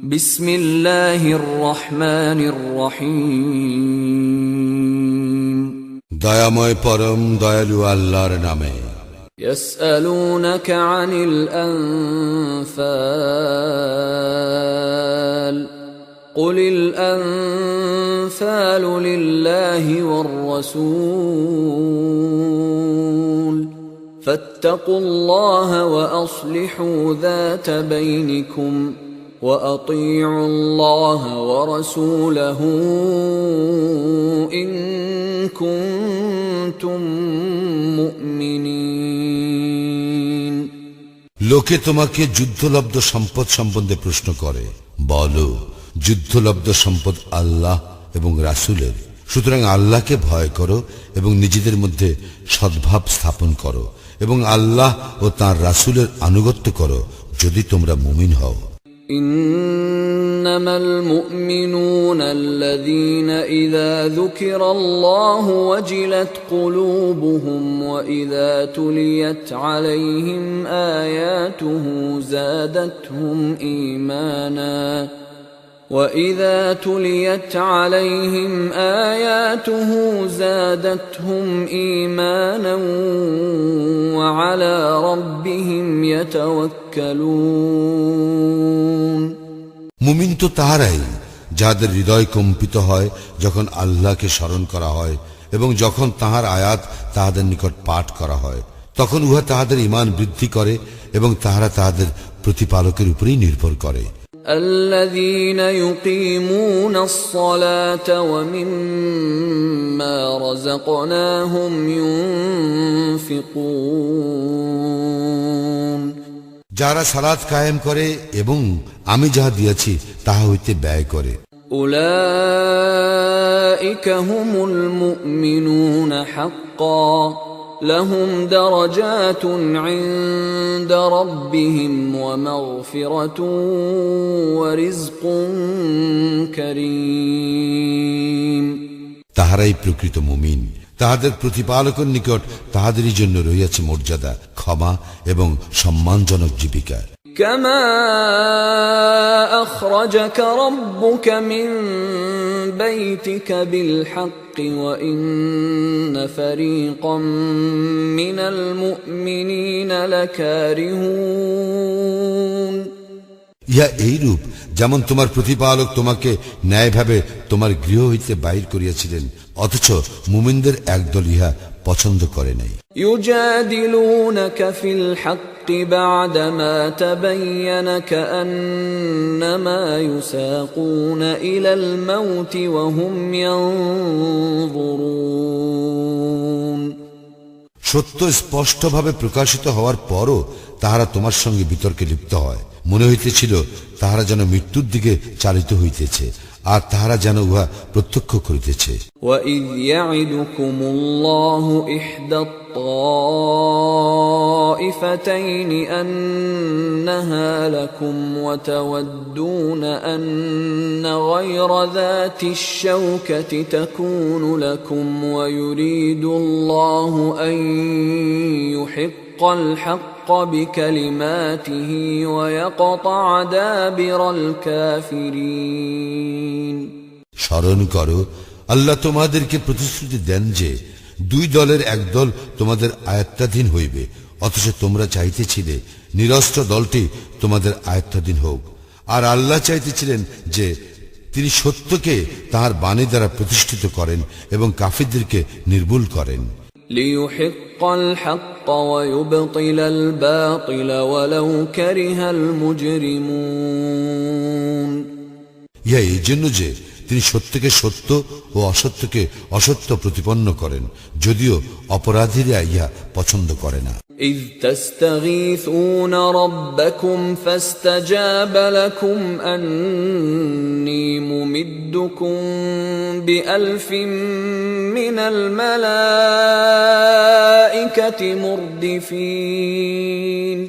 বিসমিল্লাহির রহমানির রহিম। দয়াময় পরম দয়ালু আল্লাহর নামে। يسألونك عن الأنفال قل الأنفال لله والرسول فاتقوا الله وأصلحوا ذات بينكم وأطيعوا الله ورسوله إن كنتم مؤمنين। লোকে তোমাকে যুদ্ধলব্ধ সম্পদ সম্বন্ধে প্রশ্ন করে, বলো, যুদ্ধলব্ধ সম্পদ আল্লাহ এবং রাসূলের, সুতরাং আল্লাহকে ভয় করো এবং নিজেদের মধ্যে সদ্ভাব স্থাপন করো এবং আল্লাহ ও তাঁর রাসূলের আনুগত্য করো যদি তোমরা মুমিন হও। إنما المؤمنون الذين إذا ذكر الله وجلت قلوبهم وإذا تليت عليهم آياته زادتهم إيمانا وَإِذَا تُلِيَتْ عَلَيْهِمْ آيَاتُهُ زَادَتْهُمْ إِيمَانًا وَعَلَى رَبِّهِمْ يَتَوَكَّلُونَ। মুমিন তো তাহারাই যাদের হৃদয় কম্পিত হয় যখন আল্লাহকে স্মরণ করা হয় এবং যখন তাহার আয়াত তাহাদের নিকট পাঠ করা হয়, তখন উহা তাহাদের ঈমান বৃদ্ধি করে এবং তাহারা তাহাদের প্রতিপালকের উপরেই নির্ভর করে। الذين يقيمون الصلاة ومما رزقناهم ينفقون। যারা সালাত কায়েম করে এবং আমি যাহা দিয়েছি তাহা হইতে ব্যয় করে। أولئك هم المؤمنون حقا لهم درجات عند ربهم ومغفرة ورزق كريم। তাহারাই প্রকৃত মুমিন, তাহাদের প্রতিপালকের নিকট তাহাদেরই জন্য রহিয়াছে মর্যাদা, ক্ষমা এবং সম্মানজনক জীবিকা। كما أخرجك ربك من بيتك بالحق وإن فريقا من المؤمنين لكارهون। ইহা এইরূপ যেমন তোমার প্রতিপালক তোমাকে ন্যায়ভাবে তোমার গৃহ হইতে বাহির করিয়াছিলেন, অথচ মুমিনদের একদল ইহা পছন্দ করে নাই। يجادلونك في الحق بعدما تبين كأنما يساقون إلى الموت وهم ينظرون। সত্য স্পষ্টভাবে প্রকাশিত হওয়ার পরও তাহারা তোমার সঙ্গে বিতর্কে লিপ্ত হয়, মনে হইতেছিল তাহারা যেন মৃত্যুর দিকে চালিত হইতেছে আর তাহারা যেন উহা প্রত্যক্ষ করিতেছে। وَإِذْ يَعِدُكُمُ اللَّهُ إِحْدَى الطَّائِفَتَيْنِ أَنَّهَا لَكُمْ وَتَوَدُّونَ أَنَّ غَيْرَ ذَاتِ الشَّوْكَةِ تَكُونُ لَكُمْ وَيُرِيدُ اللَّهُ أَن يُحِقَّ الْحَقَّ بِكَلِمَاتِهِ وَيَقْطَعَ دَابِرَ الْكَافِرِينَ। স্মরণ করো, আল্লাহ তোমাদেরকে প্রতিশ্রুতি দেন যে দুই দলের এক দল তোমাদের আয়ত্তাধীন হইবে, অথচ তোমরা চাইতেছিলে নিরস্ত্র দলটি তোমাদের আয়ত্তাধীন হোক, আর আল্লাহ চাইতেছিলেন যে তিনি সত্যকে তাহার বাণী দ্বারা প্রতিষ্ঠিত করেন এবং কাফিরদেরকে নির্মূল করেন। ليحق الحق ويبطل الباطل ولو كره المجرمون। ইহা এই জন্য যে তিনি সত্যকে সত্য ও অসত্যকে অসত্য প্রতিপন্ন করেন, যদিও অপরাধীরা ইহা পছন্দ করে না। إذ تستغيثون ربكم فاستجاب لكم أني ممدكم بألف من الملائكة مردفين।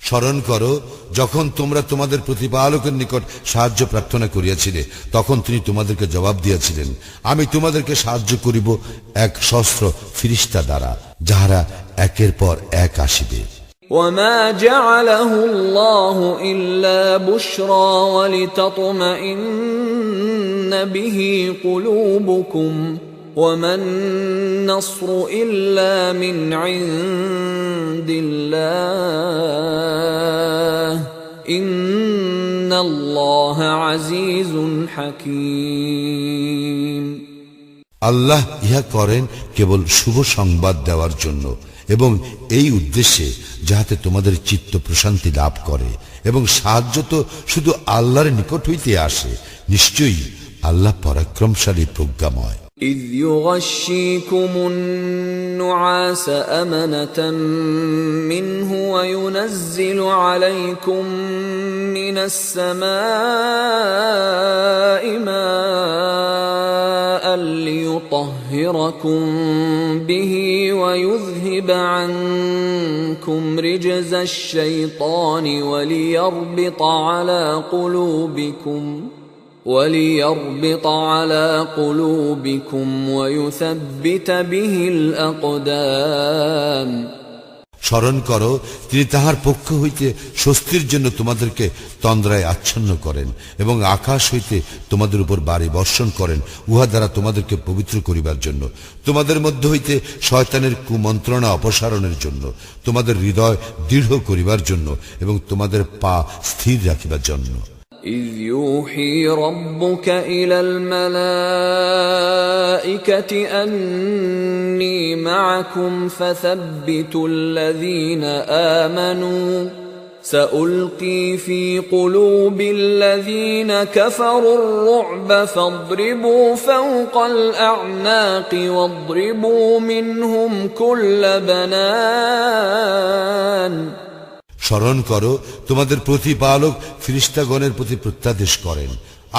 স্মরণ করো, যখন তোমরা তোমাদের প্রতিপালকের নিকট সাহায্য প্রার্থনা করিয়াছিলে, তখন তিনি তোমাদেরকে জবাব দিয়েছিলেন, আমি তোমাদেরকে সাহায্য করিব এক সহস্র ফিরিস্তা দ্বারা, যাহারা একের পর এক আসিবে। وما جعله الله إلا بشرى ولتطمئن به قلوبكم وما النصر إلا من عند الله إن الله عزيز حكيم আল্লাহ ইহা করেন কেবল শুভ সংবাদ দেওয়ার জন্য এবং এই উদ্দেশ্যে যাহাতে তোমাদের চিত্ত প্রশান্তি লাভ করে এবং সাহায্য তো শুধু আল্লাহর নিকট হইতে আসে। নিশ্চয়ই আল্লাহ পরাক্রমশালী প্রজ্ঞাময়। إذ يغشيكم النعاس أمنة منه وينزل عليكم من السماء ماء ليطهركم به ويذهب عنكم رجز الشيطان وليربط على قلوبكم ويثبت به الأقدام স্মরণ করো, তিনি তাহার পক্ষ হইতে স্বস্তির জন্য তোমাদেরকে তন্দ্রায় আচ্ছন্ন করেন এবং আকাশ হইতে তোমাদের উপর বাড়ি বর্ষণ করেন, উহা দ্বারা তোমাদেরকে পবিত্র করিবার জন্য, তোমাদের মধ্যে হইতে শয়তানের কুমন্ত্রণা অপসারণের জন্য, তোমাদের হৃদয় দৃঢ় করিবার জন্য এবং তোমাদের পা স্থির রাখিবার জন্য। إذ يوحي ربك إلى الملائكة أني معكم فثبتوا الذين آمنوا سألقي في قلوب الذين كفروا الرعب فاضربوا فوق الأعناق واضربوا منهم كل بنان স্মরণ করো, তোমাদের প্রতিপালক ফেরেশতাগণের প্রতি প্রত্যাদেশ করেন,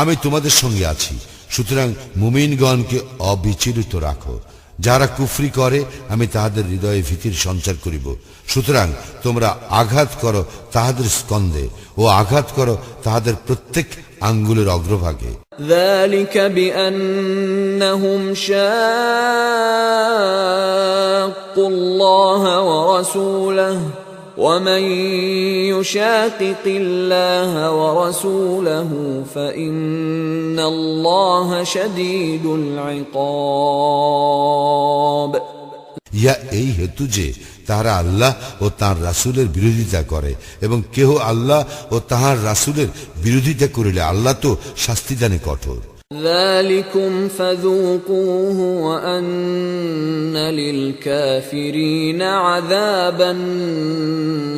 আমি তোমাদের সঙ্গে আছি, সুতরাং মুমিনগণকে অবিচলিত রাখো। যারা কুফরি করে আমি তাহাদের হৃদয়ে ভীতির সঞ্চার করিব, সুতরাং তোমরা আঘাত করো তাহাদের স্কন্ধে ও আঘাত করো তাহাদের প্রত্যেক আঙ্গুলের অগ্রভাগে। ذلك بأنهم شاقوا الله ورسوله ومن يشاقق الله ورسوله فإن الله شديد العقاب ইয়া এই হেতু যে তাহারা আল্লাহ ও তাঁর রাসূলের বিরোধিতা করে এবং কেহ আল্লাহ ও তাহার রাসূলের বিরোধিতা করিলে আল্লাহ তো শাস্তিদানে কঠোর। ذلكم فذوقوه وأن للكافرين عذاب النار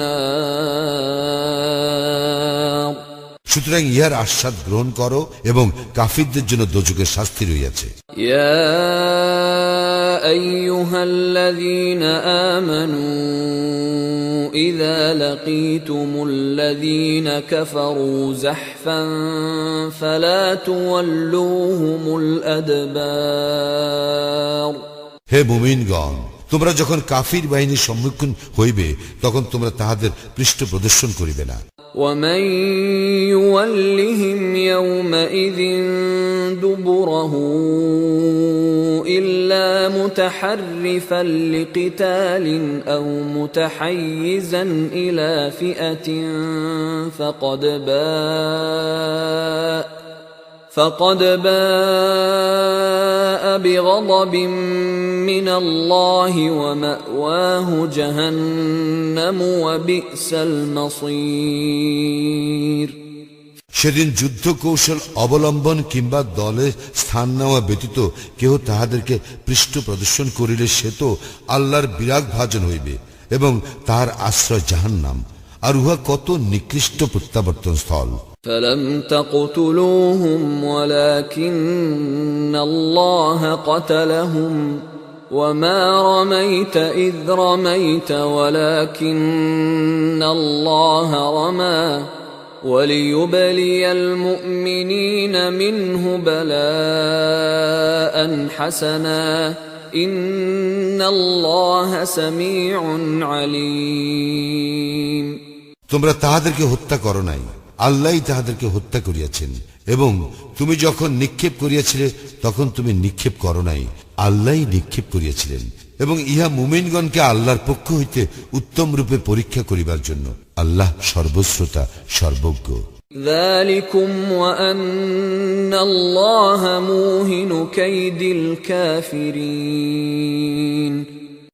সুতরাং ইহার আস্বাদ গ্রহণ করো এবং কাফিরদের জন্য দোজখের শাস্তি রইয়াছে। يا أيها الذين آمنوا إذا لقيتم الذين كفروا زحفا فلا تولوهم الأدبار হে মুমিনগণ, তোমরা যখন কাফির বাহিনীর সম্মুখীন হইবে তখন তোমরা তাহাদের পৃষ্ঠ প্রদর্শন করিবে না। ومن يولهم يومئذ دبره إلا متحرفا لقتال أو متحيزا إلى فئة فقد باء بغضب من الله ومأواه جهنم وبئس المصير সেদিন যুদ্ধ কৌশল অবলম্বন কিংবা দলে স্থান নেওয়া ব্যতীত কেহ তাহাদেরকে পৃষ্ঠ প্রদর্শন করিলে সে তো আল্লাহর বিরাগ ভাজন হইবে এবং তাহার আশ্রয় জাহান্নাম, আর উহা কত নিকৃষ্ট প্রত্যাবর্তন স্থল। فلم تقتلوهم ولكن الله قتلهم وما رميت إذ رميت ولكن الله رمى وليبلي المؤمنين منه بلاء حسنا إن الله سميع عليم তোমরা তাহাদেরকে হত্যা করো নাই, আল্লাহই তাহাদেরকে হত্যা করিয়াছেন, এবং তুমি যখন নিক্ষেপ করিয়াছিলে তখন তুমি নিক্ষেপ করো নাই, আল্লাহই নিক্ষেপ করিয়াছিলেন। এবং ইহা মুমিনগণকে আল্লাহর পক্ষ হইতে উত্তম রূপে পরীক্ষা করিবার জন্য। আল্লাহ সর্বশ্রোতা, সর্বজ্ঞ। ذلكم وأن الله موهن كيد الكافرين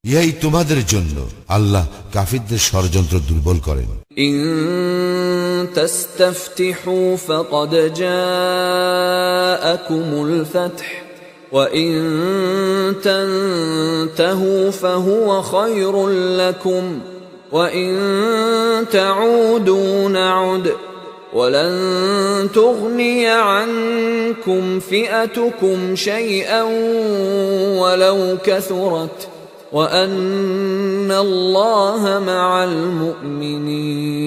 ইহাই তোমাদের জন্য, আল্লাহ কাফিরদের ষড়যন্ত্র দুর্বল করেন। إن تستفتحوا فقد جاءكم الفتح وإن تنتهوا فهو خير لكم وإن تعودوا نعد ولن تغني عنكم فئتكم شيئا ولو كثرت وأن الله مع المؤمنين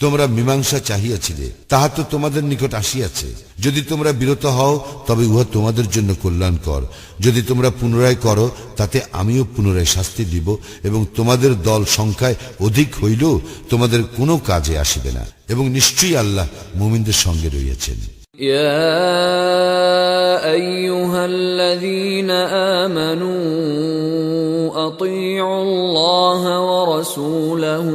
তোমরা মীমাংসা চাহিয়াছিলে, তাহা তো তোমাদের নিকট আসিয়াছে। যদি তোমরা বিরত হও তবে উহা তোমাদের জন্য কল্যাণকর। যদি তোমরা পুনরায় করো তাতে আমিও পুনরায় শাস্তি দিব, এবং তোমাদের দল সংখ্যায় অধিক হইলেও তোমাদের কোনো কাজে আসিবে না, এবং নিশ্চয়ই আল্লাহ মুমিনদের সঙ্গে রইয়াছেন। يا أيها الذين آمنوا أطيعوا الله ورسوله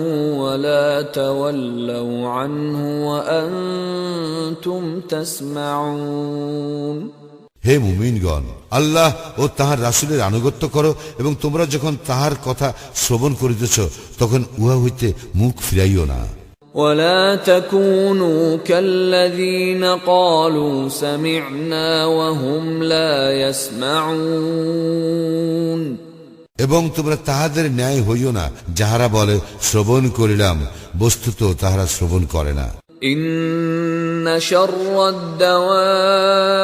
ولا تولوا عنه وأنتم تسمعون হে মুমিনগণ, আল্লাহ ও তাহার রাসূলের আনুগত্য করো, এবং তোমরা যখন তাহার কথা শ্রবণ করিতেছ তখন উহা হইতে মুখ ফিরাইও না। ولا تكونوا كالذين قالوا سمعنا وهم لا يسمعون এবং তোমরা তাহাদের ন্যায় হইও না যাহারা বলে শ্রবণ করিলাম, বস্তুত তাহারা শ্রবণ করে না। إن شر الدواب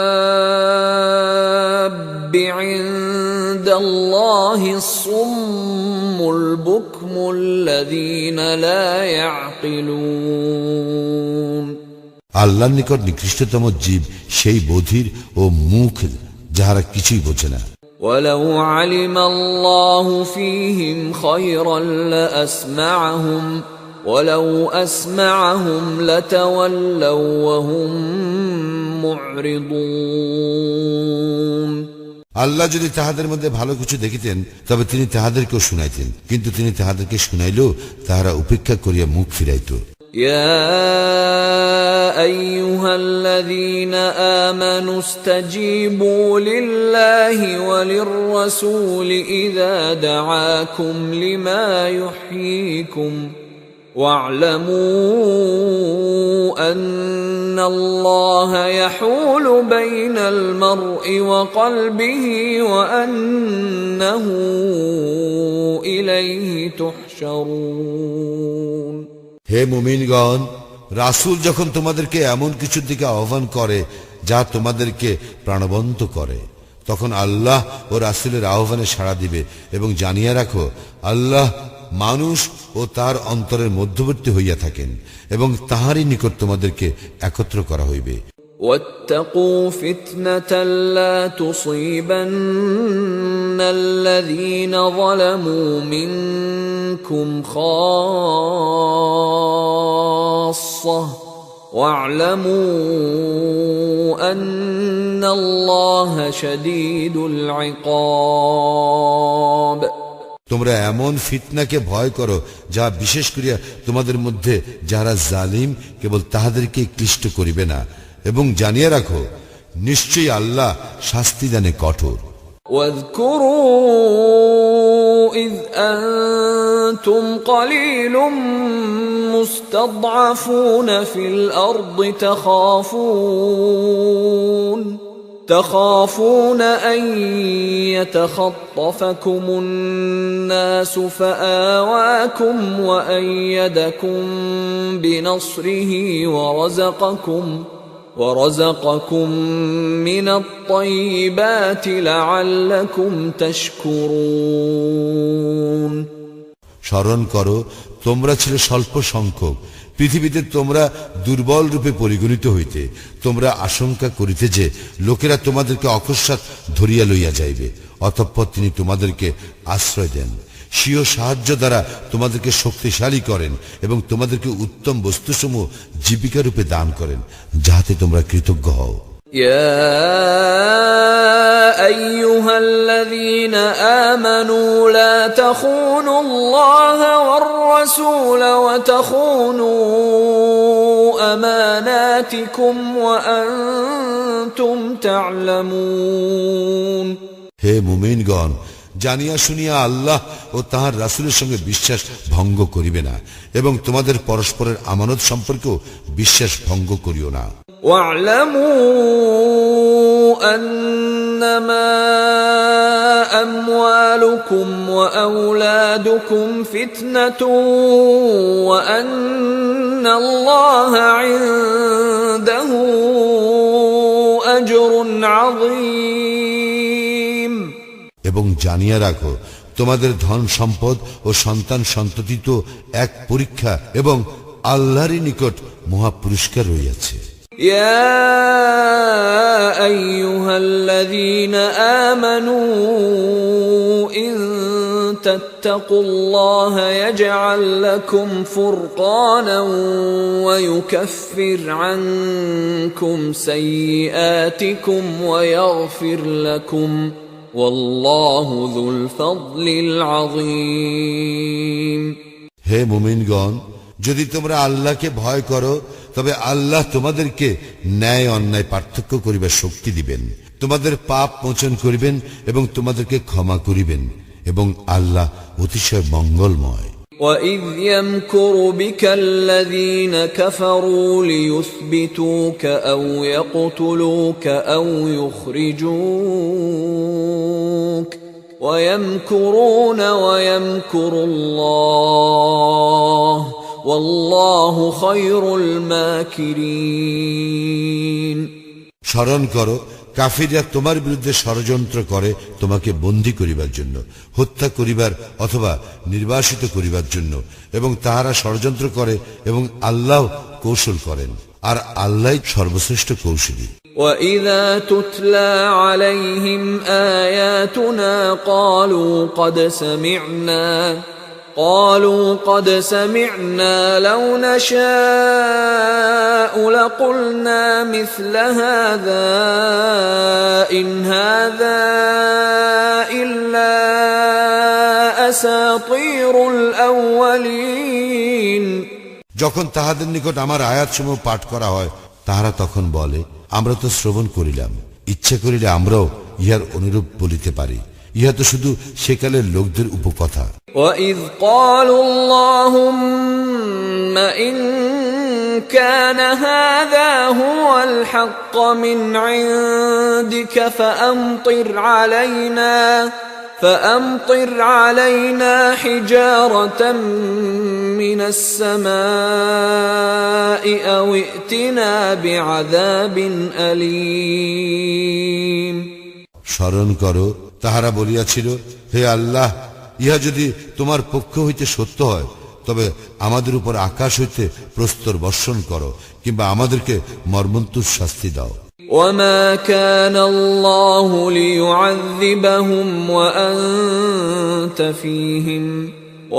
عند الله الصم البكم الذين لا يعقلون আল্লাহর নিকট নিকৃষ্টতম জীব সেই বধির ও মুখ যাহারা কিছুই বোঝে না। ولو علم الله فيهم خيرا لأسمعهم ولو أسمعهم لتولوا وهم معرضون আল্লাহ যদি তাহাদের মধ্যে ভালো কিছু দেখিতেন তবে তিনি তাহাদেরকেও শুনাইতেন, কিন্তু তিনি তাহাদেরকে শুনাইলেও তাহারা উপেক্ষা করিয়া মুখ ফিরাইত। يا أيها الذين آمنوا استجيبوا لله وللرسول إذا دعاكم لما يحييكم واعلموا أن الله يحول بين المرء وقلبه وأنه إليه تحشرون হে মুমিনগণ, রাসূল যখন তোমাদেরকে এমন কিছুর দিকে আহ্বান করে যা তোমাদেরকে প্রাণবন্ত করে, তখন আল্লাহ ও রাসূলের আহ্বানে সাড়া দিবে, এবং জানিয়া রাখো আল্লাহ মানুষ ও তার অন্তরের মধ্যবর্তী হইয়া থাকেন, এবং তাহারই নিকট তোমাদেরকে একত্র করা হইবে। واتقوا فتنة لا تصيبن الذين ظلموا منكم خاصة واعلموا أن الله شديد العقاب তোমরা এমন ফিতনাকে ভয় করো যা বিশেষ করিয়া তোমাদের মধ্যে যারা জালিম কেবল তাহাদেরকে ক্লিষ্ট করিবে না, এবং জানিয়ে রাখো নিশ্চয়ই আল্লাহ শাস্তিদানে কঠোর। واذكروا إذ أنتم قليل مستضعفون في الأرض تخافون أن يتخطفكم الناس فآواكم وأيدكم بنصره ورزقكم من الطيبات لعلكم تشكرون স্মরণ করো, তোমরা ছিলে স্বল্প সংখ্যক, পৃথিবীতে তোমরা দুর্বল রূপে পরিগণিত হইতে। তোমরা আশঙ্কা করিতে যে লোকেরা তোমাদেরকে অকস্মাৎ ধরিয়া লইয়া যাইবে, অতঃপর তিনি তোমাদেরকে আশ্রয় দেন, স্বীয় সাহায্য দ্বারা তোমাদেরকে শক্তিশালী করেন, এবং তোমাদেরকে উত্তম বস্তুসমূহ জীবিকা রূপে দান করেন, যাহাতে তোমরা কৃতজ্ঞ হও। يا أيها الذين آمنوا لا تخونوا الله والرسول وتخونوا أماناتكم وأنتم تعلمون হে মুমিনগণ, জানিয়া শুনিয়া আল্লাহ ও তাহার রাসূলের সঙ্গে বিশ্বাস ভঙ্গ করিবে না, এবং তোমাদের পরস্পরের আমানত সম্পর্কেও বিশ্বাস ভঙ্গ করিও না। واعلموا أنما أموالكم وأولادكم فتنة وأن الله عنده أجر عظيم এবং জানিয়া রাখো, তোমাদের ধন সম্পদ ও সন্তান সন্ততি তো এক পরীক্ষা, এবং আল্লাহরই নিকট মহা পুরস্কার রইয়াছে। يا أيها الذين آمنوا إن تتقوا الله يجعل لكم فرقانا ويكفر عنكم سيئاتكم ويغفر لكم والله ذو الفضل العظيم হে মুমিনগণ, যদি তোমরা আল্লাহকে ভয় করো, তবে আল্লাহ তোমাদেরকে ন্যায় অন্যায় পার্থক্য করিবার শক্তি দিবেন, তোমাদের পাপ মোচন করিবেন এবং তোমাদেরকে ক্ষমা করিবেন, এবং আল্লাহ অতিশয় মঙ্গলময়। وَإِذْ يَمْكُرُ بِكَ الَّذِينَ كَفَرُوا لِيُثْبِتُوكَ أَوْ يَقْتُلُوكَ أَوْ يُخْرِجُوكَ وَيَمْكُرُونَ وَيَمْكُرُ اللَّهُ وَاللَّهُ خَيْرُ الْمَاكِرِينَ স্মরণ করো, কাফিররা তোমার বিরুদ্ধে ষড়যন্ত্র করে তোমাকে বন্দী করিবার জন্য, হত্যা করিবার অথবা নির্বাসিত করিবার জন্য, এবং তাহারা ষড়যন্ত্র করে এবং আল্লাহ কৌশল করেন, আর আল্লাহই সর্বশ্রেষ্ঠ কৌশলী। وَإِذَا تُتْلَى عَلَيْهِمْ آيَاتُنَا قالوا قد سمعنا لو نشاء لقلنا مثل هذا إن هذا إلا أساطير الأولين যখন তাহাদের নিকট আমার আয়াতসমূহ পাঠ করা হয়, তাহারা তখন বলে, আমরা তো শ্রবণ করিলাম, ইচ্ছা করিলে আমরাও ইহার অনুরূপ বলিতে পারি, ইহা তো শুধু সেকালের লোকদের উপকথা। وَإِذْ قَالُوا اللَّهُمَّ إِن كَانَ هَذَا هُوَ الْحَقَّ مِنْ عِندِكَ فَأَمْطِرْ عَلَيْنَا حِجَارَةً مِّنَ السَّمَاءِ أَوْ ائْتِنَا بِعَذَابٍ أَلِيمٍ স্মরণ করো, তাহারা বলিয়াছিল, হে আল্লাহ, ইহা যদি তোমার পক্ষ হইতে সত্য হয়, তবে আমাদের উপর আকাশ হইতে প্রস্তর বর্ষণ করো, কিংবা আমাদেরকে মর্মন্তুদ শাস্তি দাও। وَمَا كَانَ اللَّهُ لِيُعَذِّبَهُمْ وَأَنْتَ فِيهِمْ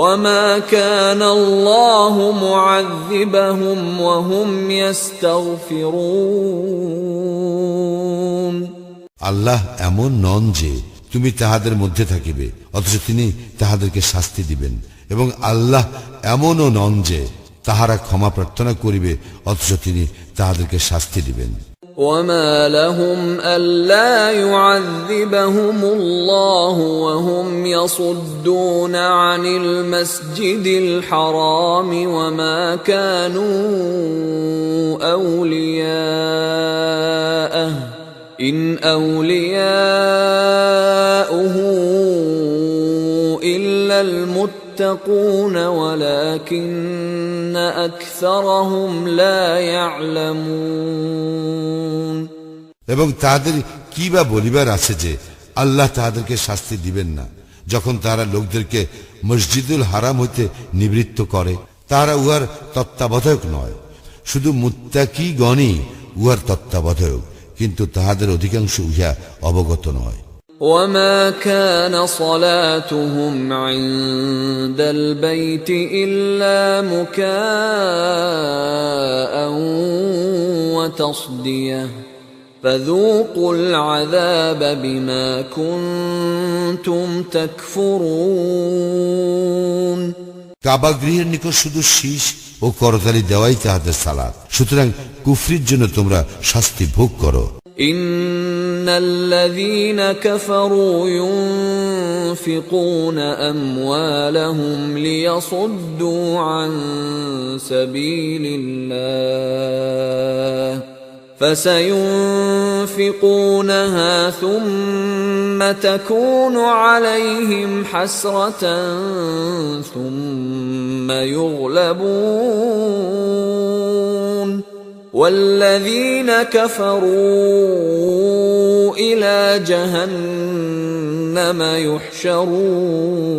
وَمَا كَانَ اللَّهُ مُعَذِّبَهُمْ وَهُمْ يَسْتَغْفِرُونَ আল্লাহ এমন নন যে তুমি তাহাদের মধ্যে থাকিবে অথচ তিনি তাহাদেরকে শাস্তি দিবেন, এবং আল্লাহ এমনও নন যে তাহারা ক্ষমা প্রার্থনা করিবে অথচ তিনি তাহাদেরকে শাস্তি দিবেন। وَمَا لَهُمْ أَلَّا يُعَذِّبَهُمُ اللَّهُ وَهُمْ يَصُدُّونَ عَنِ الْمَسْجِدِ الْحَرَامِ وَمَا كَانُوا أَوْلِيَاءَهُ إِنْ أَوْلِيَاؤُهُ إِلَّا الْمُتَّقُونَ وَلَكِنَّ أَكْثَرَهُمْ لَا يَعْلَمُونَ এবং তাদের কি বা বলিবার আছে যে আল্লাহ তাহাদেরকে শাস্তি দিবেন না, যখন তারা লোকদেরকে মসজিদুল হারাম হইতে নিবৃত্ত করে। তারা উহার তত্ত্বাবধায়ক নয়, শুধু মুত্তাকিগণই উহার তত্ত্বাবধায়ক, কিন্তু তাহাদের অধিকাংশ উহা অবগত নয়। وَمَا كَانَ صَلَاتُهُمْ عِندَ الْبَيْتِ إِلَّا مُكَاءً وَتَصْدِيَةً فذوقوا العذاب بما كنتم تكفرون কাবা গৃহের নিকট শুধু শীষ ও করতালি দেওয়াই তাহাদের সালাত। সুতরাং কুফরির জন্য তোমরা শাস্তি ভোগ করো। إن الذين كفروا ينفقون أموالهم ليصدوا عن سبيل الله فسينفقونها ثم تكون عليهم حسرة ثم يغلبون والذين كفروا إلى جهنم يحشرون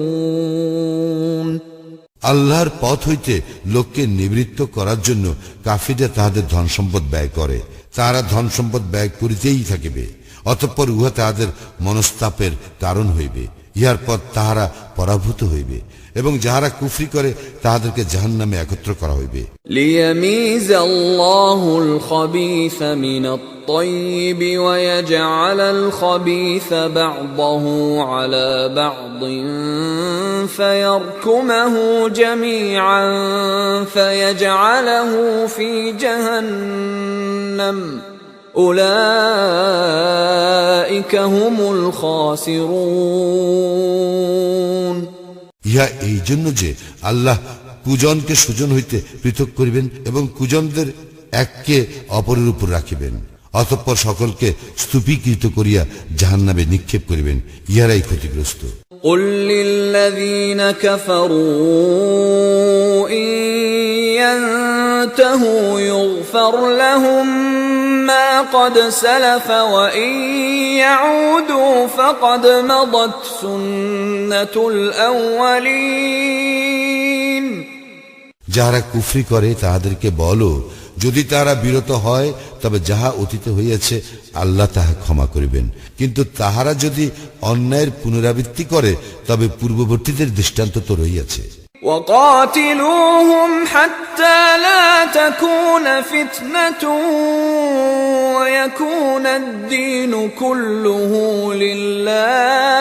আল্লাহর পথ হইতে লোককে নিবৃত্ত করার জন্য কাফিররা তাহাদের ধন সম্পদ ব্যয় করে। তারা ধন সম্পদ ব্যয় করিতেই থাকিবে, অতঃপর উহা তাহাদের মনস্তাপের কারণ হইবে। ইহার পর তাহারা পরাভূত হইবে এবং যাহারা কুফরি করে তাহাদেরকে জাহান্নামে একত্র করা হইবে। ليميز الله الخبيث من الطيب ويجعل الخبيث بعضه على بعض فيركمه جميعا فيجعله في جهنم أولئك هم الخاسرون ইহা এই জন্য যে আল্লাহ কুজনকে সুজন হইতে পৃথক করিবেন এবং কুজনদের এককে অপরের উপর রাখিবেন, অতঃপর সকলকে স্তূপীকৃত করিয়া জাহান্নামে নিক্ষেপ করিবেন। ইহারাই ক্ষতিগ্রস্ত। قل للذين كفروا إن ينتهوا يغفر لهم ما قد سلف وإن يعودوا فقد مضت سنة الأولين যাহারা কুফরি করে তাহাদেরকে বলো, যদি তারা বিরত হয় তবে যাহা অতীত হইয়াছে আল্লাহ তাহা ক্ষমা করিবেন, কিন্তু তাহারা যদি অন্যায়ের পুনরাবৃত্তি করে তবে পূর্ববর্তীদের দৃষ্টান্ত তো রহিয়াছে। وقاتلوهم حتى لا تكون فتنة ويكون الدين كله لله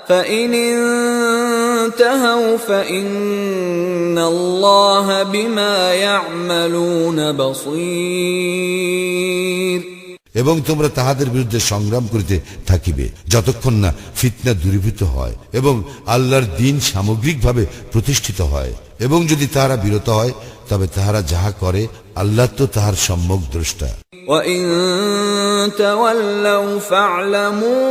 فإن انتهوا فإن الله بما يعملون بصير এবং তোমরা তাহাদের বিরুদ্ধে সংগ্রাম করিতে থাকিবে যতক্ষণ না ফিতনা দূরীভূত হয় এবং আল্লাহর দ্বীন সামগ্রিকভাবে প্রতিষ্ঠিত হয়। এবং যদি তাহারা বিরত হয় তবে তাহারা যাহা করে আল্লাহ তো তাহার সম্যক দ্রষ্টা। وَإِن تَوَلَّوْا فَاعْلَمُوا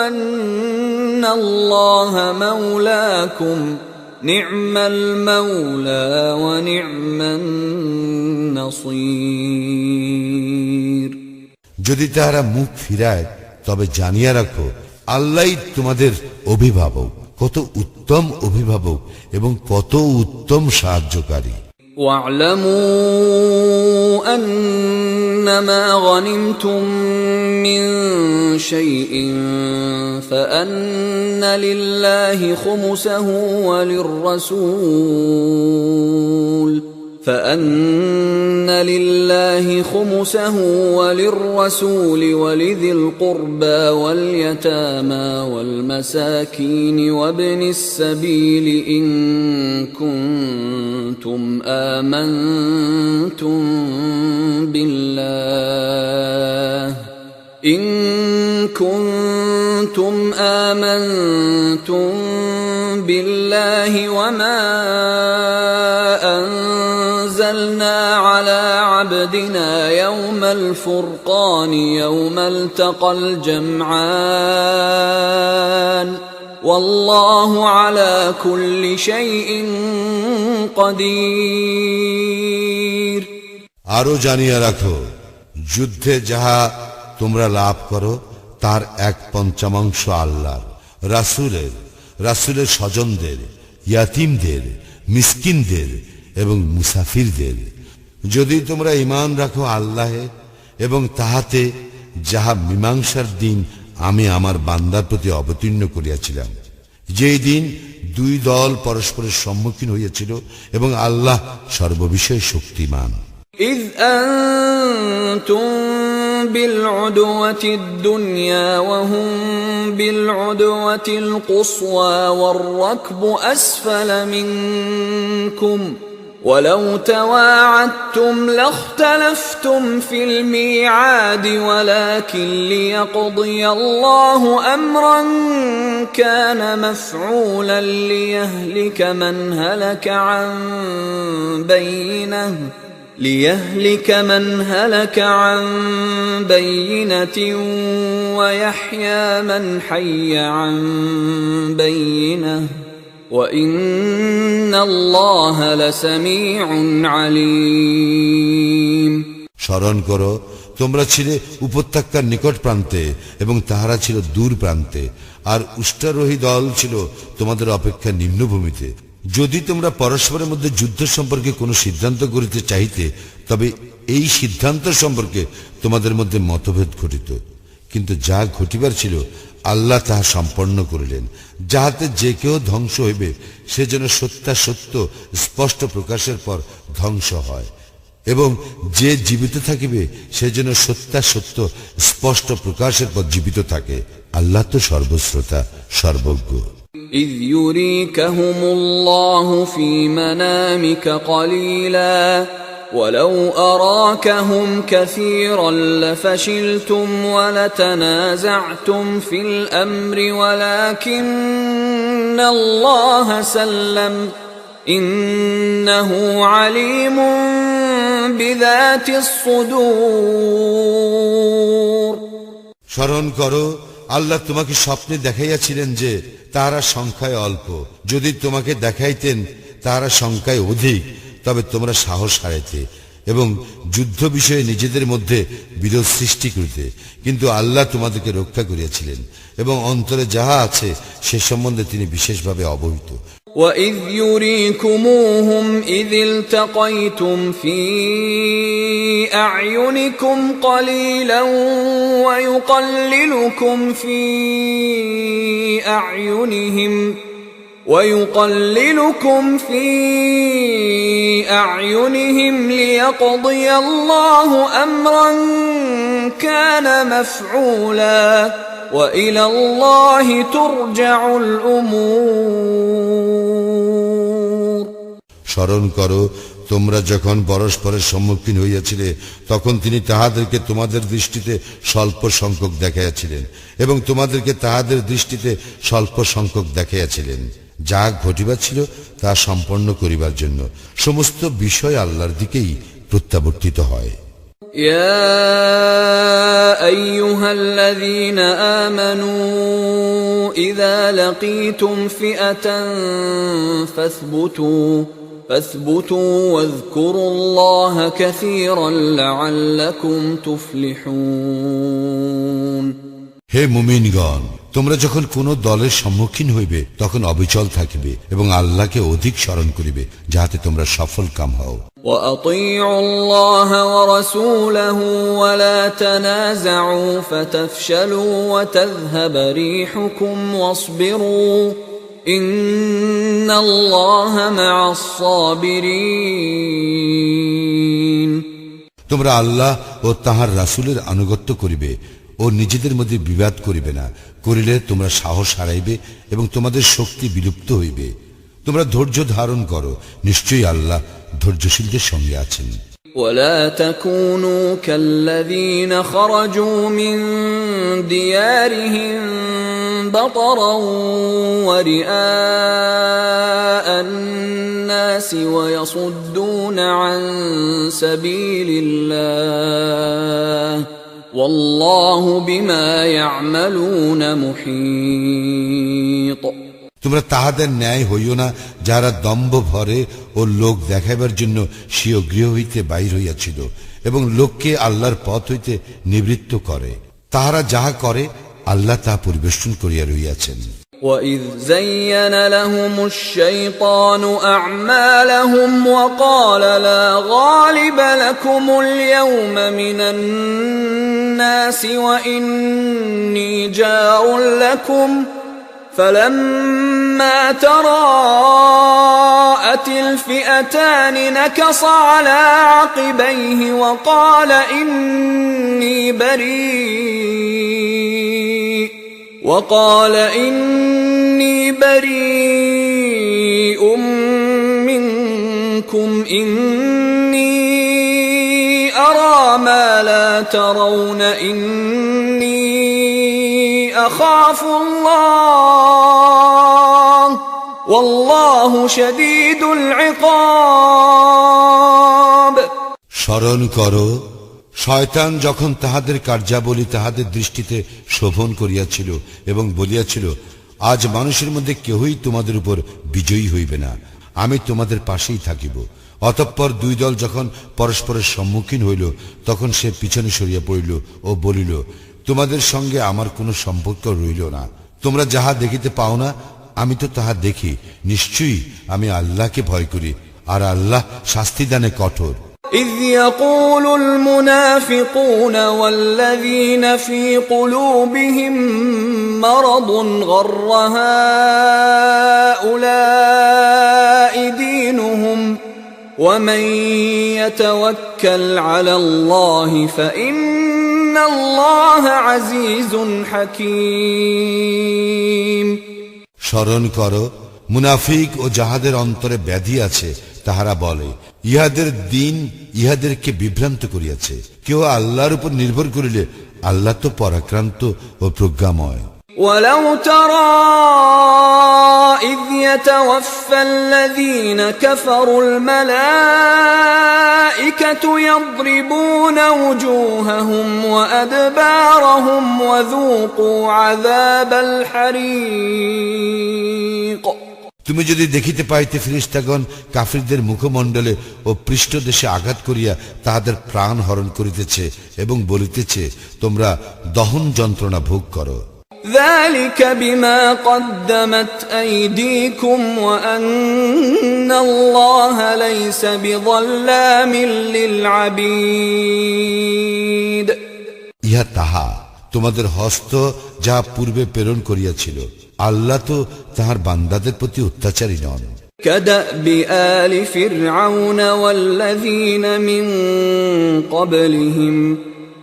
أَنَّ اللَّهَ مَوْلَاكُمْ نِعْمَ الْمَوْلَى وَنِعْمَ النَّصِيرُ যদি তাহারা মুখ ফিরায় তবে জানিয়া রাখো আল্লাহই তোমাদের অভিভাবক, কত উত্তম অভিভাবক এবং কত উত্তম সাহায্যকারী। واعلموا أنما غنمتم من شيء فأن لله خمسه وللرسول ولذي القربى واليتامى والمساكين وابن السبيل إن كنتم آمنتم بالله وما أنزلنا على عبدنا يوم الفرقان يوم التقى الجمعان والله على كل شيء قدير আরো জানিয়া রাখো যুদ্ধে যাহা তোমরা লাভ করো তার 1/5 আল্লাহর, রাসূলের স্বজনদের, ইয়াতীমদের, মিসকিনদের এবং মুসাফিরদের। যদি তোমরা ঈমান রাখো আল্লাহে এবং তাহাতে যাহা মীমাংসার দিন আমি আমার বান্দার প্রতি অবতীর্ণ করিয়াছিলাম, যেই দিন দুই দল পরস্পরের সম্মুখীন হইয়াছিল এবং আল্লাহ সর্ববিষয়ে শক্তিমান। إذ أنتم بالعدوة الدنيا وهم بالعدوة القصوى والركب أسفل منكم ولو تواعدتم لاختلفتم في الميعاد ولكن ليقضي الله أمرا كان مفعولا ليهلك من هلك عن بينة ويحيى من حي عن بينة وإن الله لسميع عليم স্মরণ করো, তোমরা ছিলে উপত্যকার নিকট প্রান্তে এবং তাহারা ছিল দূর প্রান্তে, আর উষ্ট্রারোহী দল ছিল তোমাদের অপেক্ষা নিম্নভূমিতে। যদি তোমরা পরস্পরের মধ্যে যুদ্ধ সম্পর্কে কোনো সিদ্ধান্ত করিতে চাইতে, তবে এই সিদ্ধান্ত সম্পর্কে তোমাদের মধ্যে মতভেদ ঘটিত, কিন্তু যা ঘটিবার ছিল আল্লাহ তাহা সম্পন্ন করিলেন, যাহাতে যে কেউ ধ্বংস হইবে সে যেন সত্যাসত্য স্পষ্ট প্রকাশের পর ধ্বংস হয়, এবং যে জীবিত থাকিবে সে যেন সত্যাসত্য স্পষ্ট প্রকাশের পর জীবিত থাকে। আল্লাহ তো সর্বশ্রোতা, সর্বজ্ঞ। إذ يريكهم الله في منامك قليلا ولو أراكهم كثيرا لفشلتم ولتنازعتم في الأمر ولكن الله سلم إنه عليم بذات الصدور স্মরণ করো, আল্লাহ তোমাকে স্বপ্নে দেখাইয়াছিলেন যে তাহারা সংখ্যায় অল্প, যদি তোমাকে দেখাইতেন তাহারা সংখ্যায় অধিক তবে তোমরা সাহস হারাইতে এবং যুদ্ধ বিষয়ে নিজেদের মধ্যে বিরোধ সৃষ্টি করিতে, কিন্তু আল্লাহ তোমাদেরকে রক্ষা করিয়াছিলেন এবং অন্তরে যাহা আছে সে সম্বন্ধে তিনি বিশেষভাবে অবহিত। وَإِذْ يُرِيكُمُوهُمْ إِذِ الْتَقَيْتُمْ فِي أَعْيُنِكُمْ قَلِيلًا وَيُقَلِّلُكُمْ فِي أَعْيُنِهِمْ لِيَقْضِيَ اللَّهُ أَمْرًا كَانَ مَفْعُولًا وَإِلَى اللَّهِ تُرْجَعُ الْأُمُورُ স্মরণ করো, তোমরা যখন পরস্পরের সম্মুখীন হইয়াছিলে তখন তিনি তাহাদেরকে তোমাদের দৃষ্টিতে স্বল্প সংখ্যক দেখাইয়াছিলেন এবং তোমাদেরকে তাহাদের দৃষ্টিতে স্বল্প সংখ্যক দেখাইয়াছিলেন। যা ঘটিবার ছিল তা সম্পন্ন করিবার জন্য সমস্ত বিষয় আল্লাহর দিকেই প্রত্যাবর্তিত হয়। يا أيها الذين آمنوا إذا لقيتم فئة فاثبتوا واذكروا الله كثيرا لعلكم تفلحون হে মুমিনগণ, তোমরা যখন কোন দলের সম্মুখীন হইবে তখন অবিচল থাকিবে এবং আল্লাহকে অধিক স্মরণ করিবে যাহাতে তোমরা সফল কাম হও। وأطيعوا الله ورسوله ولا تنازعوا فتفشلوا وتذهب ريحكم واصبروا إن الله مع الصابرين তোমরা আল্লাহ ও তাহার রাসূলের আনুগত্য করিবে ও নিজেদের মধ্যে বিবাদ করিবে না, করিলে তোমরা সাহস হারাইবে এবং তোমাদের শক্তি বিলুপ্ত হইবে। তোমরা ধৈর্য ধারণ করো, নিশ্চয়ই আল্লাহ ধৈর্যশীলদের সঙ্গে আছেন। ولا تكونوا كالذين خرجوا من ديارهم بطرا ورئاء الناس ويصدون عن سبيل الله والله بما يعملون محيط তোমরা তাহাদের ন্যায় হইও না যারা দম্ভ ভরে ও লোক দেখাইবার জন্য স্বীয় গৃহ হইতে বাহির হইয়াছিল এবং লোককে আল্লাহর পথ হইতে নিবৃত্ত করে। তাহারা যাহা করে আল্লাহ তাহা পরিবেষ্টন করিয়া রহিয়াছেন। وَإِذْ زَيَّنَ لَهُمُ الشَّيْطَانُ أَعْمَالَهُمْ وَقَالَ لَا غَالِبَ لَكُمُ الْيَوْمَ مِنَ النَّاسِ وَإِنِّي جَارٌ لَكُمْ فلما تراءت الفئتان نكص على عقبيه وقال إني بريء منكم إني أرى ما لا ترون إني أخاف الله والله شديد العقاب স্মরণ করো, শয়তান যখন তাহাদের কার্যাবলী তাহাদের দৃষ্টিতে শোভন করিয়াছিল এবং বলিয়াছিল, আজ মানুষের মধ্যে কেহই তোমাদের উপর বিজয়ী হইবে না, আমি তোমাদের পাশেই থাকিব। অতঃপর দুই দল যখন পরস্পরের সম্মুখীন হইল, তখন সে পিছনে সরিয়া পড়িল ও বলিল, তোমাদের সঙ্গে আমার কোনো সম্পর্ক রইল না। তোমরা যাহা দেখিতে পাও না, আমি তো তাহা দেখি। নিশ্চয়ই আমি আল্লাহকে ভয় করি, আর আল্লাহ শাস্তিদানে কঠোর। إذ يقول المنافقون والذين في قلوبهم مرض غر هؤلاء دينهم ومن يتوكل على الله فإن الله عزيز حكيم স্মরণ করো, মুনাফিক ও যাহাদের অন্তরে ব্যাধি আছে তাহারা বলে, ইহাদের দিন ইহাদেরকে বিভ্রান্ত করিয়াছে। কেউ আল্লাহর উপর নির্ভর করিলে আল্লাহ তো পরাক্রান্ত ও প্রজ্ঞাময়। ولو ترى إذ يتوفى الذين كفروا الملائكة يضربون وجوههم وأدبارهم وذوقوا عذاب الحريق তুমি যদি দেখিতে পাইতে ফেরেশতাগণ কাফিরদের মুখমণ্ডলে ও পৃষ্ঠদেশে আঘাত করিয়া তাহাদের প্রাণ হরণ করিতেছে এবং বলিতেছে, তোমরা দহন যন্ত্রণা ভোগ করো। ذلك بما قدمت أيديكم وأن الله ليس بظلام للعبيد ইহা তাহা তোমাদের হস্ত যা পূর্বে প্রেরণ করিয়াছিল, আল্লাহ তো তাহার বান্দাদের প্রতি অত্যাচারী নন। كدأب آل فرعون والذين من قبلهم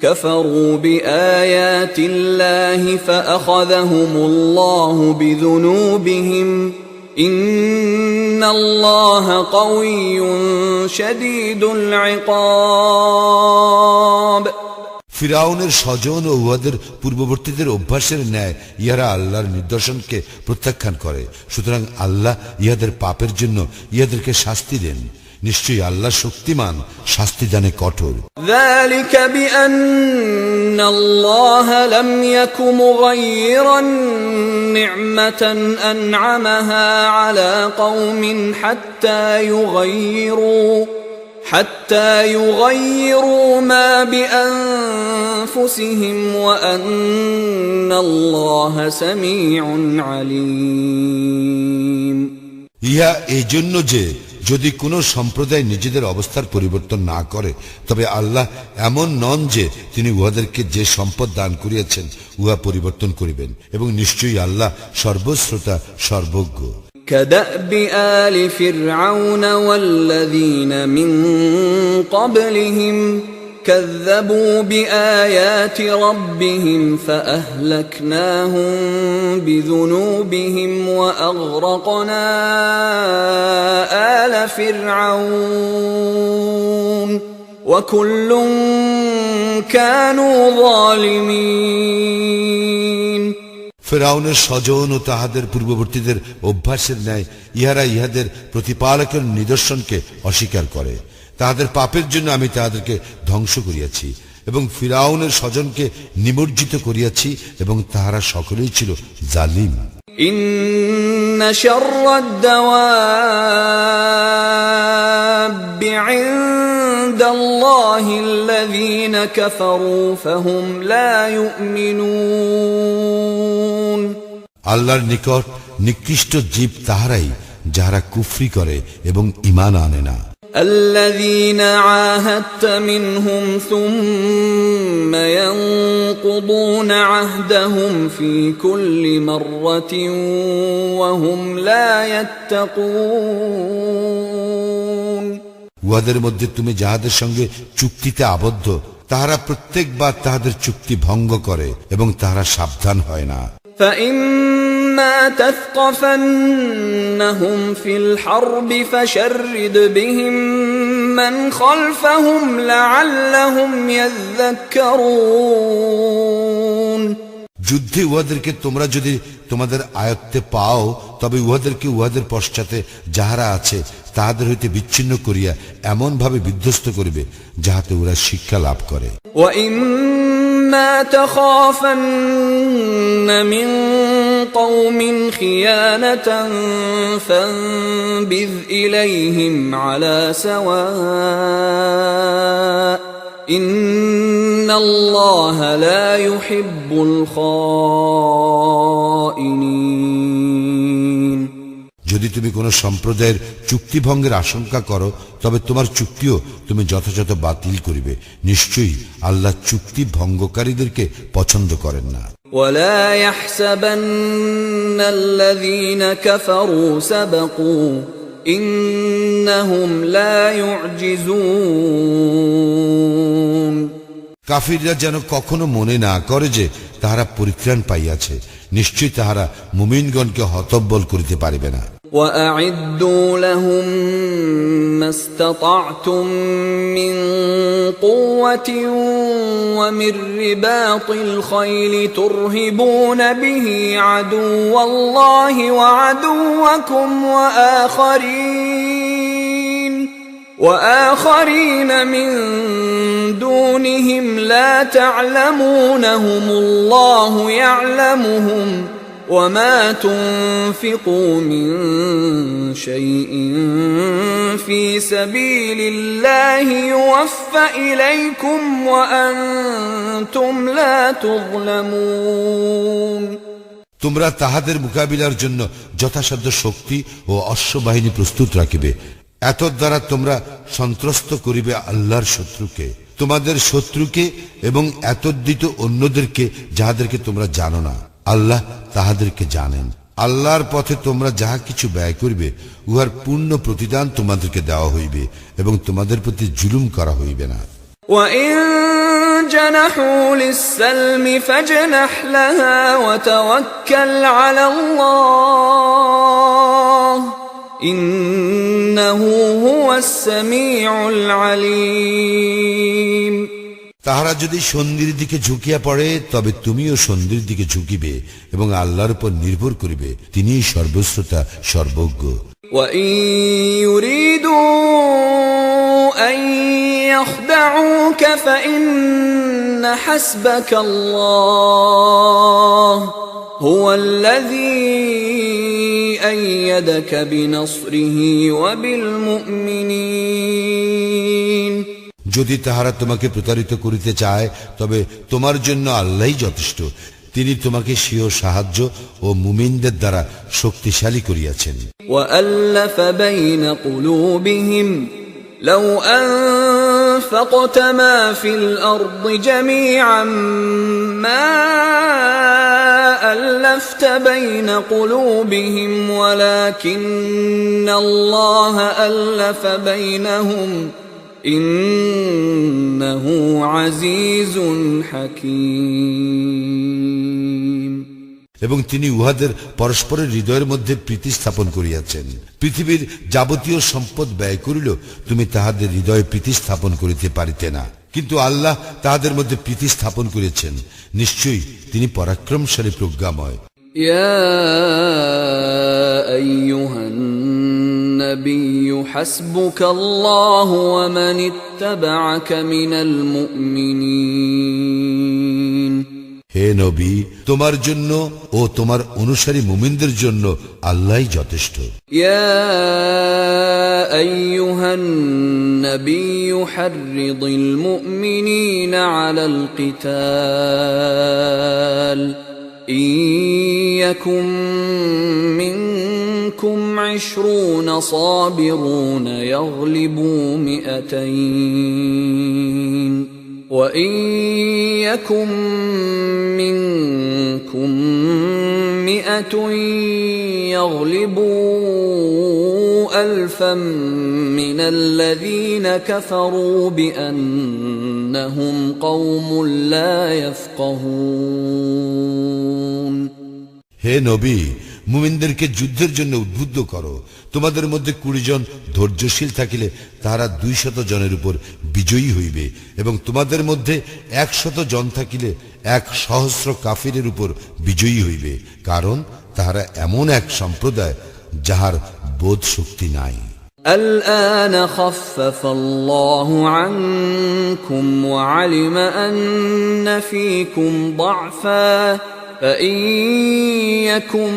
كفروا بآيات الله فأخذهم الله بذنوبهم إن الله قوي شديد العقاب ফিরাউনের স্বজন ও উহাদের পূর্ববর্তীদের অভ্যাসের ন্যায় ইহারা আল্লাহর নিদর্শনকে প্রত্যাখ্যান করে, সুতরাং আল্লাহ ইহাদের পাপের জন্য ইহাদেরকে শাস্তি দেন। নিশ্চয়ই আল্লাহ শক্তিমান, শাস্তিদানে কঠোর। ذلك بأن الله لم يك مغيرا نعمة أنعمها على قوم حتى يغيروا ما بأنفسهم وأن الله سميع عليم ইহা এই জন্য যে যদি কোনো সম্প্রদায় নিজেদের অবস্থার পরিবর্তন না করে, তবে আল্লাহ এমন নন যে তিনি উহাদেরকে যে সম্পদ দান করিয়াছেন উহা পরিবর্তন করিবেন, এবং নিশ্চয়ই আল্লাহ সর্বশ্রোতা সর্বজ্ঞ। كدأب آل فرعون والذين من قبلهم كذبوا بآيات ربهم فأهلكناهم بذنوبهم وأغرقنا آل فرعون وكل كانوا ظالمين ফিরাউনের স্বজন ও তাহাদের পূর্ববর্তীদের অভ্যাসের ন্যায় ইহারা ইহাদের প্রতিপালকের নিদর্শনকে অস্বীকার করে। তাহাদের পাপের জন্য আমি তাহাদেরকে ধ্বংস করিয়াছি এবং ফিরাউনের স্বজনকে নিমজ্জিত করিয়াছি, এবং তাহারা সকলেই ছিল জালিম। ইন্না শাররাদ দাওয়াবি ইনদাল্লাহিল্লাযীনা কাফারু ফাহুম লা ইউমিনুন আল্লাহর নিকট নিকৃষ্ট জীব তাহারাই যাহারা কুফরি করে এবং ঈমান আনে না। الذين عاهدت منهم ثم ينقضون عهدهم في كل مرة وهم لا يتقون উহাদের মধ্যে তুমি যাহাদের সঙ্গে চুক্তিতে আবদ্ধ তাহারা প্রত্যেকবার তাহাদের চুক্তি ভঙ্গ করে এবং তাহারা সাবধান হয় না। فإما تثقفنهم في الحرب فشرد بهم من خلفهم لعلهم يذكرون যুদ্ধে উহাদেরকে তোমরা যদি তোমাদের আয়ত্তে পাও তবে উহাদেরকে উহাদের পশ্চাতে যাহারা আছে তাহাদের হইতে বিচ্ছিন্ন করিয়া এমন ভাবে বিধ্বস্ত করিবে যাহাতে ওরা শিক্ষা লাভ করে। وَإِمَّا تَخَافَنَّ مِنْ قَوْمٍ خِيَانَةً فَانبِذْ إِلَيْهِمْ عَلَى سَوَاءٍ إِنَّ اللَّهَ لَا يُحِبُّ الْخَائِنِينَ যদি তুমি কোন সম্প্রদায়ের চুক্তি ভঙ্গের আশঙ্কা করো তবে তোমার চুক্তিও তুমি যথাযথ বাতিল করিবে। নিশ্চয়ই আল্লাহ চুক্তি ভঙ্গকারীদেরকে পছন্দ করেন না। وَلَا يَحْسَبَنَّ الَّذِينَ كَفَرُوا سَبَقُوا إِنَّهُمْ لَا يُعْجِزُونَ কাফিররা যেন কখনো মনে না করে যে তাহারা পরিত্রাণ পাইয়াছে, নিশ্চয়ই তাহারা মুমিনগণকে হতব্বল করিতে পারিবে না। وَأَعِدُّوا لَهُم مَّا اسْتَطَعْتُم مِّن قُوَّةٍ وَمِن رِّبَاطِ الْخَيْلِ تُرْهِبُونَ بِهِ عَدُوَّ اللَّهِ وَعَدُوَّكُمْ وَآخَرِينَ مِن دُونِهِمْ لَا تَعْلَمُونَهُمُ اللَّهُ يَعْلَمُهُمْ وَمَا تُنفِقُوا مِن شَيْءٍ فِي سَبِيلِ اللَّهِ يُوَفَّ إِلَيْكُمْ وَأَنتُمْ لَا تُظْلَمُونَ তোমরা তাহাদের মোকাবিলার জন্য যথাসাধ্য শক্তি ও অশ্ববাহিনী প্রস্তুত রাখিবে। এত দ্বারা তোমরা সন্ত্রস্ত করিবে আল্লাহর শত্রুকে, তোমাদের শত্রুকে এবং এতদ্দিত অন্যদেরকে যাহাদেরকে তোমরা জানো না। আল্লাহ তাহাদেরকে জানেন। আল্লাহর পথে তোমরা যাহা কিছু ব্যয় করিবে উহার পূর্ণ প্রতিদান তোমাদেরকে দেওয়া হইবে এবং তোমাদের প্রতি জুলুম করা হইবে না। وَإِن جَنَحُوا لِلسَّلْمِ فَاجْنَحْ لَهَا وَتَوَكَّلْ عَلَى اللَّهِ إِنَّهُ هُوَ السَّمِيعُ الْعَلِيمُ তাহারা যদি সন্ধির দিকে ঝুঁকিয়া পড়ে তবে তুমিও সন্ধির দিকে ঝুঁকিবে এবং আল্লাহর উপর নির্ভর করিবে, তিনিই সর্বশ্রোতা সর্বজ্ঞ। وَإِن يُرِيدُوا أَن يَخْدَعُوكَ فَإِنَّ حَسْبَكَ اللَّهُ هُوَ الَّذِي أَيَّدَكَ بِنَصْرِهِ وَبِالْمُؤْمِنِينَ যদি তাহারা তোমাকে প্রতারিত করিতে চায় তবে তোমার জন্য আল্লাহই যথেষ্ট, তিনি তোমাকে স্বীয় সাহায্য ও মুমিনদের দ্বারা শক্তিশালী করিয়াছেন। وَأَلَّفَ بَيْنَ قُلُوبِهِمْ لَوْ أَنفَقْتَ مَا فِي الْأَرْضِ جَمِيعًا مَا أَلَّفْتَ بَيْنَ قُلُوبِهِمْ وَلَكِنَّ اللَّهَ أَلَّفَ بَيْنَهُمْ ইন্নাহু আজিজুন হাকীম এবং তিনি উহাদের পরস্পরের হৃদয়ের মধ্যে প্রীতি স্থাপন করিয়াছেন। পৃথিবীর যাবতীয় সম্পদ ব্যয় করিল তুমি তাহাদের হৃদয়ে প্রীতি স্থাপন করিতে পারিতে না, কিন্তু আল্লাহ তাহাদের মধ্যে প্রীতি স্থাপন করিয়াছেন। নিশ্চয়ই তিনি পরাক্রমশালী প্রজ্ঞাময়। ইয়া আইয়ুহান النبي حسبك الله ومن اتبعك من المؤمنين হে নবী, তোমার জন্য ও তোমার অনুসারী মুমিনদের জন্য আল্লাহই যথেষ্ট। ইয়া আইয়ুহান নবী হাররিদিল মুমিনিনা আলাল কিতাল ইন ইয়াকুম মিনকুম منكم 20 صابرون يغلبوا 200 وإن يكن منكم 100 يغلبوا 1000 من الذين كفروا بأنهم قوم لا يفقهون হে নবী, মুমিনদেরকে যুদ্ধের জন্য উদ্বুদ্ধ করো। তোমাদের মধ্যে 20 জন ধৈর্যশীল থাকিলে তাহারা 200 জনের উপর বিজয়ী হইবে, এবং তোমাদের মধ্যে 100 জন থাকিলে 1,000 কাফিরের উপর বিজয়ী হইবে, কারণ তাহারা এমন এক সম্প্রদায় যাহার বোধ শক্তি নাই। الآن خفف الله عنكم وعلم أن فيكم ضعفا فإن يكن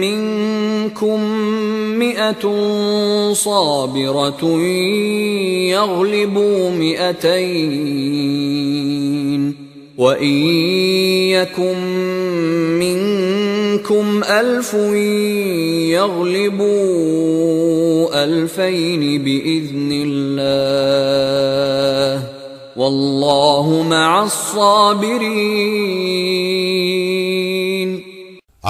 منكم 100 صابرة يغلبوا 200 وإن يكن منكم 1000 يغلبوا 2000 بإذن الله والله مع الصابرين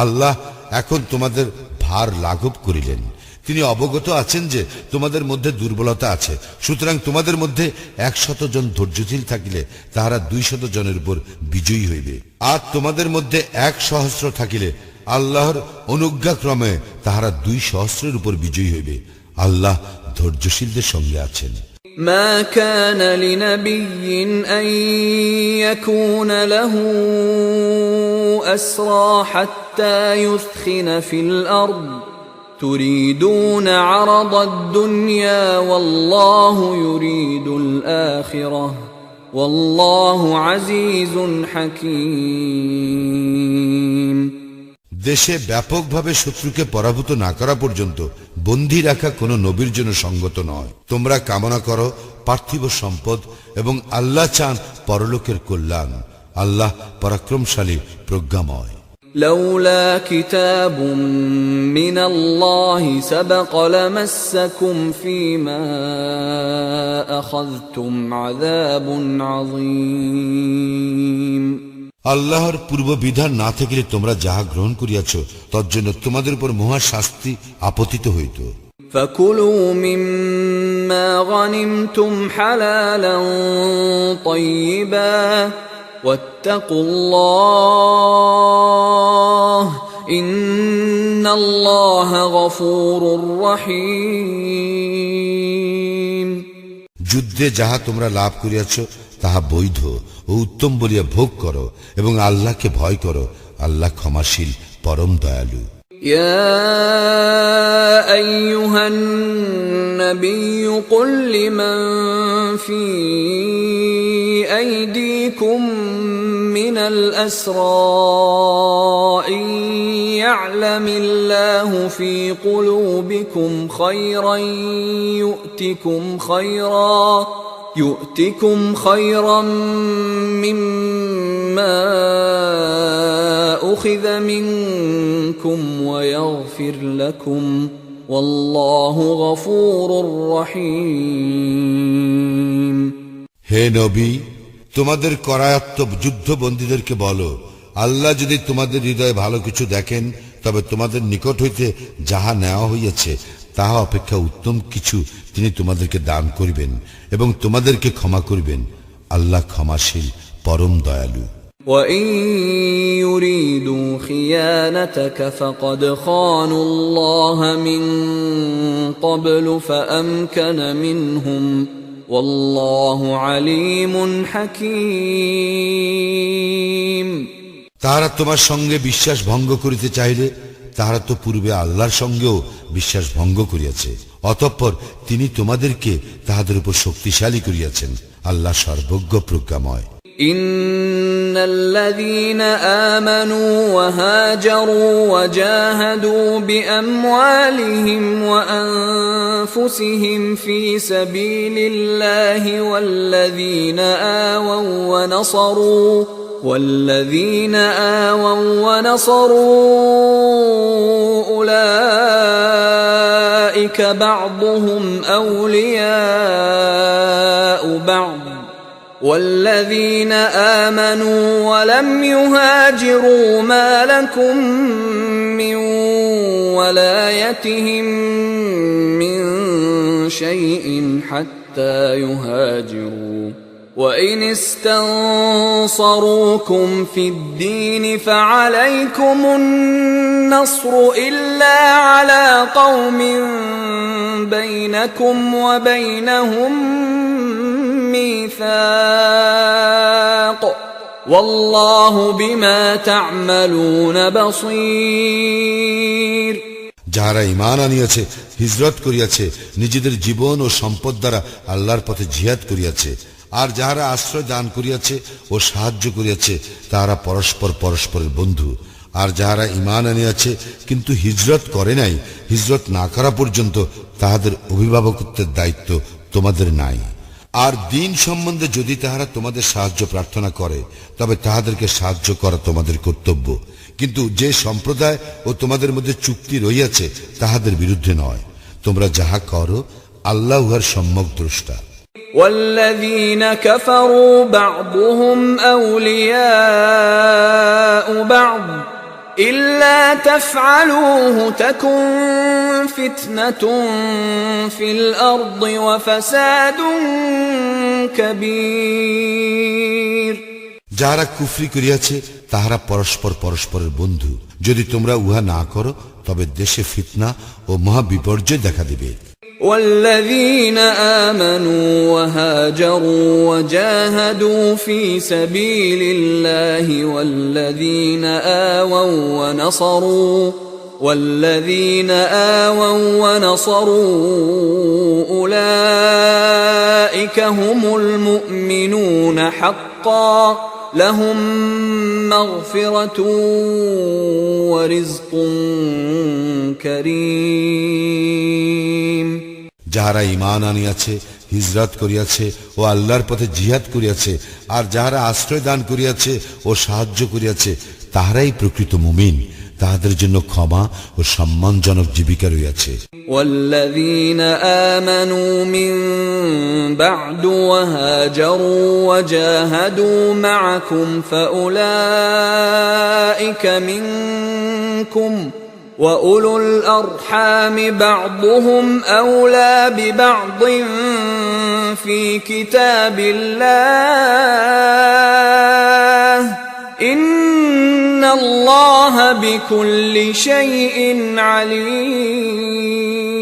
আল্লাহ এখন তোমাদের ভার লাঘব করিলেন। তিনি অবগত আছেন যে তোমাদের মধ্যে দুর্বলতা আছে, সুতরাং তোমাদের মধ্যে 100 জন ধৈর্যশীল থাকিলে তাহারা 200 জনের উপর বিজয়ী হইবে, আর তোমাদের মধ্যে 1,000 থাকিলে আল্লাহর অনুজ্ঞাক্রমে তাহারা 200 উপর বিজয়ী হইবে। আল্লাহ ধৈর্যশীলদের সঙ্গে আছেন। ما كان لنبي أن يكون له أسرى حتى يثخن في الأرض تريدون عرض الدنيا والله يريد الآخرة والله عزيز حكيم দেশে ব্যাপকভাবে শত্রুকে পরাভূত না করা পর্যন্ত বন্দী রাখা কোনো নবীর জন্য সঙ্গত নয়। তোমরা কামনা করো পার্থিব সম্পদ এবং আল্লাহ চান পরলোকের কল্যাণ। আল্লাহ পরাক্রমশালী, প্রজ্ঞাময়। لولا كتاب من الله سبق لمسكم فيما أخذتم عذاب عظيم আল্লাহর পূর্ব বিধান না থাকিলে তোমরা যাহা গ্রহণ করিয়াছ তজ্জন্য তোমাদের উপর মহা শাস্তি আপতিত হইত। فكلوا مما غنمتم حلالا طيبا واتقوا الله إن الله غفور رحيم যুদ্ধে যাহা তোমরা লাভ করিয়াছ তাহা বৈধ ও উত্তম বলিয়া ভোগ করো, এবং আল্লাহকে ভয় করো। আল্লাহ ক্ষমাশীল, পরম দয়ালু। يا أيها النبي قل لمن في أيديكم من الأسرى إن يعلم الله في قلوبكم خيرا يؤتكم خيرا مما أخذ منكم ويغفر لكم والله غفور رحيم হে নবী, তোমাদের করায়ত্ত যুদ্ধবন্দীদেরকে বলো, আল্লাহ যদি তোমাদের হৃদয়ে ভালো কিছু দেখেন তবে তোমাদের নিকট হইতে যাহা নেওয়া হইয়াছে তাহা অপেক্ষা উত্তম কিছু তিনি তোমাদেরকে দান করিবেন এবং তোমাদেরকে ক্ষমা করিবেন। আল্লাহ ক্ষমাশীল, পরম দয়ালু। وَإِن يُرِيدُوا خِيَانَتَكَ فَقَدْ خَانُوا اللَّهَ مِن قَبْلُ فَأَمْكَنَ مِنْهُمْ وَاللَّهُ عَلِيمٌ حَكِيمٌ তাহারা তোমার সঙ্গে বিশ্বাস ভঙ্গ করিতে চাইলে তাহারা তো পূর্বে আল্লাহর সঙ্গেও বিশ্বাস ভঙ্গ করিয়াছে, অতঃপর তিনি তোমাদেরকে তাহাদের উপর শক্তিশালী করিয়াছেন। আল্লাহ সর্বজ্ঞ, প্রজ্ঞাময়। إن الذين آمنوا وهاجروا وجاهدوا بأموالهم وأنفسهم في سبيل الله والذين آووا والذين آووا ونصروا أولئك بعضهم أولياء بعض والذين آمنوا ولم يهاجروا ما لكم من ولايتهم من شيء حتى يهاجروا وإن استنصروكم في الدين فعليكم النصر إلا على قوم بينكم وبينهم ميثاق والله بما تعملون بصير যাহারা ঈমান আনিয়াছে, হিজরত করিয়াছে, নিজেদের জীবন ও সম্পদ দ্বারা আল্লাহর পথে জিহাদ করিয়াছে, আর যাহারা আশ্রয় দান করিয়াছে ও সাহায্য করিয়াছে, তাহারা পরস্পর পরস্পরের বন্ধু। আর যাহারা ঈমান আনিয়াছে কিন্তু হিজরত করে নাই, হিজরত না করা পর্যন্ত তাহাদের অভিভাবকত্বের দায়িত্ব তোমাদের নাই। আর দ্বীন সম্বন্ধে যদি তাহারা তোমাদের সাহায্য প্রার্থনা করে, তবে তাহাদেরকে সাহায্য করা তোমাদের কর্তব্য, কিন্তু যে সম্প্রদায় ও তোমাদের মধ্যে চুক্তি রহিয়াছে তাহাদের বিরুদ্ধে নয়। তোমরা যাহা করো, আল্লাহ উহার সম্যক দ্রষ্টা। والذين كفروا بعضهم أولياء بعض إلا تفعلوه تكن فتنة في الأرض وفساد كبير যাহারা কুফরি করিয়াছে তাহারা পরস্পর পরস্পরের বন্ধু। যদি তোমরা উহা না করো, তবে দেশে ফিতনা ও মহা বিপর্যয় দেখা দিবে। والذين آمنوا وهاجروا وجاهدوا في سبيل الله والذين آووا ونصروا أولئك هم المؤمنون حقا لهم مغفرة ورزق كريم যাহারা ঈমান আনিয়াছে, হিজরত করিয়াছে ও আল্লাহর পথে জিহাদ করিয়াছে, আর যাহারা আশ্রয় দান করিয়াছে ও সাহায্য করিয়াছে, তাহারাই প্রকৃত মুমিন। তাহাদের জন্য ক্ষমা ও সম্মানজনক জীবিকা রইয়াছে। والذين آمنوا من بعد وهاجروا وجاهدوا معكم فأولئك منكم وأولو الأرحام بعضهم أولى ببعض في كتاب الله إن الله بكل شيء عليم